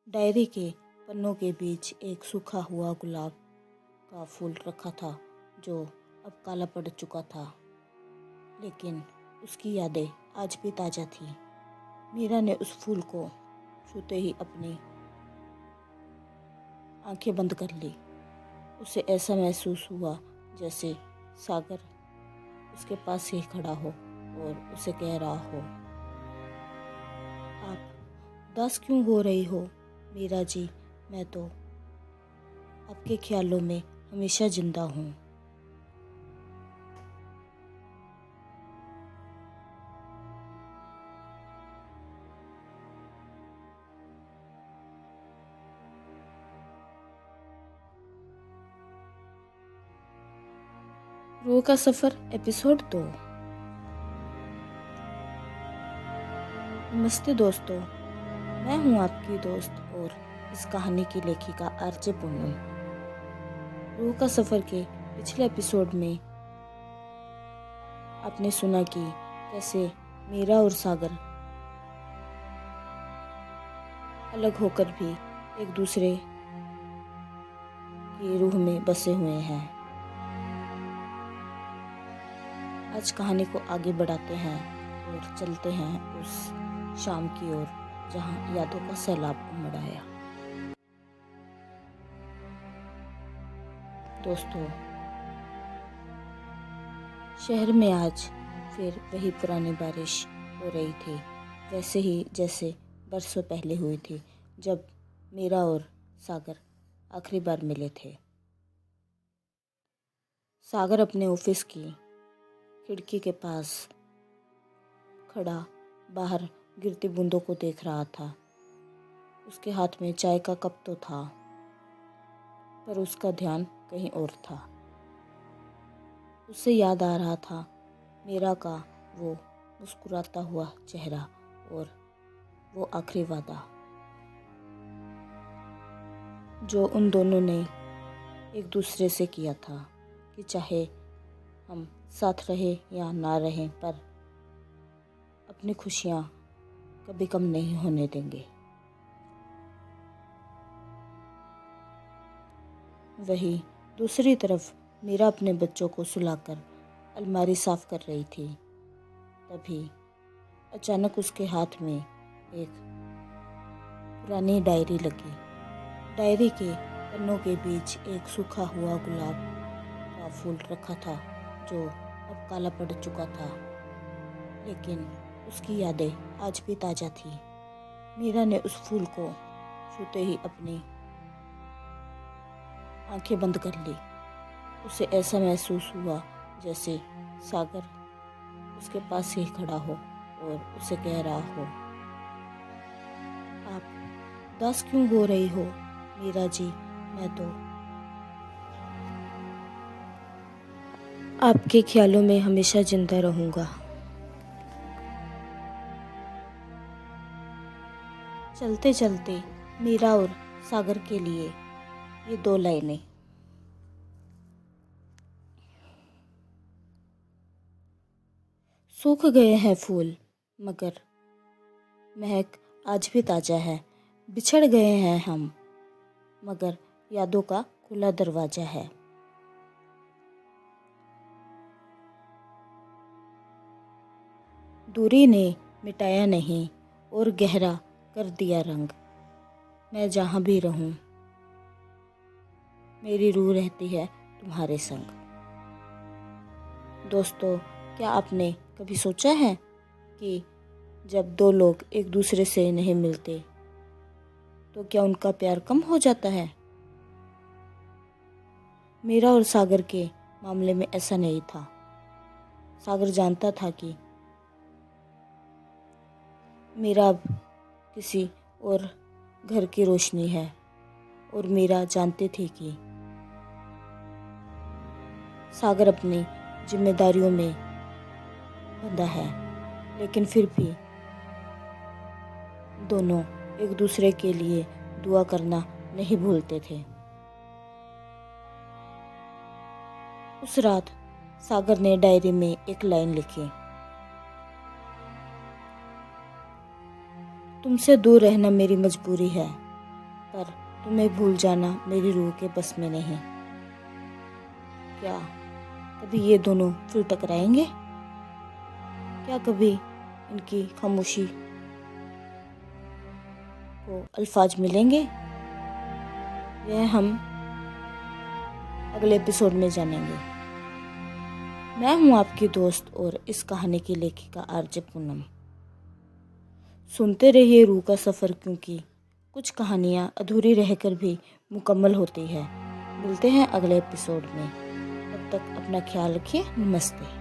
Diary के पन्नों के बीच एक सूखा हुआ गुलाब का फूल रखा था जो अब काला पड़ चुका था, लेकिन उसकी यादें आज भी ताज़ा थी। मीरा ने उस फूल को छूते ही अपनी आंखें बंद कर ली। उसे ऐसा महसूस हुआ जैसे सागर उसके पास ही खड़ा हो और उसे कह रहा हो, आप उदास क्यों हो रही हो मीरा जी? मैं तो आपके ख्यालों में हमेशा जिंदा हूँ। रूह का सफ़र एपिसोड 2। नमस्ते दोस्तों, मैं हूँ आपकी दोस्त और इस कहानी की लेखिका आरजे पूनम। रूह का सफ़र के पिछले एपिसोड में आपने सुना कि कैसे मीरा और सागर अलग होकर भी एक दूसरे की रूह में बसे हुए हैं। आज कहानी को आगे बढ़ाते हैं और चलते हैं उस शाम की ओर जहां यादों का सैलाब उमड़ आया। दोस्तों, शहर में आज फिर वही पुरानी बारिश हो रही थी, वैसे ही जैसे बरसों पहले हुई थी जब मीरा और सागर आखिरी बार मिले थे। सागर अपने ऑफिस की खिड़की के पास खड़ा बाहर गिरती बूंदों को देख रहा था। उसके हाथ में चाय का कप तो था, पर उसका ध्यान कहीं और था। उसे याद आ रहा था मीरा का वो मुस्कुराता हुआ चेहरा और वो आखिरी वादा जो उन दोनों ने एक दूसरे से किया था कि चाहे हम साथ रहे या ना रहें, पर अपनी खुशियाँ कभी कम नहीं होने देंगे। वहीं दूसरी तरफ मीरा अपने बच्चों को सुलाकर अलमारी साफ कर रही थी। तभी अचानक उसके हाथ में एक पुरानी डायरी लगी। डायरी के पन्नों के बीच एक सूखा हुआ गुलाब का फूल रखा था जो अब काला पड़ चुका था, लेकिन उसकी यादें आज भी ताज़ा थी। मीरा ने उस फूल को छूते ही अपनी आंखें बंद कर ली। उसे ऐसा महसूस हुआ जैसे सागर उसके पास ही खड़ा हो और उसे कह रहा हो, आप उदास क्यों हो रही हो मीरा जी? मैं तो आपके ख्यालों में हमेशा जिंदा रहूंगा। चलते चलते मीरा और सागर के लिए ये 2 लाइनें। सूख गए हैं फूल मगर महक आज भी ताजा है। बिछड़ गए हैं हम मगर यादों का खुला दरवाजा है। दूरी ने मिटाया नहीं और गहरा कर दिया रंग। मैं जहाँ भी रहूं मेरी रूह रहती है तुम्हारे संग। दोस्तों, क्या आपने कभी सोचा है कि जब 2 लोग एक दूसरे से नहीं मिलते तो क्या उनका प्यार कम हो जाता है? मीरा और सागर के मामले में ऐसा नहीं था। सागर जानता था कि मीरा अब किसी और घर की रोशनी है और मीरा जानती थी कि सागर अपनी जिम्मेदारियों में बंधा है, लेकिन फिर भी दोनों एक दूसरे के लिए दुआ करना नहीं भूलते थे। उस रात सागर ने डायरी में एक लाइन लिखी, तुमसे दूर रहना मेरी मजबूरी है, पर तुम्हें भूल जाना मेरी रूह के बस में नहीं। क्या कभी ये दोनों फिर टकराएंगे? क्या कभी इनकी खामोशी को अल्फाज मिलेंगे? यह हम अगले एपिसोड में जानेंगे। मैं हूं आपकी दोस्त और इस कहानी की लेखिका आरजे पूनम। सुनते रहिए रूह का सफ़र, क्योंकि कुछ कहानियाँ अधूरी रहकर भी मुकम्मल होती है। मिलते हैं अगले एपिसोड में। तब तक अपना ख्याल रखिए। नमस्ते।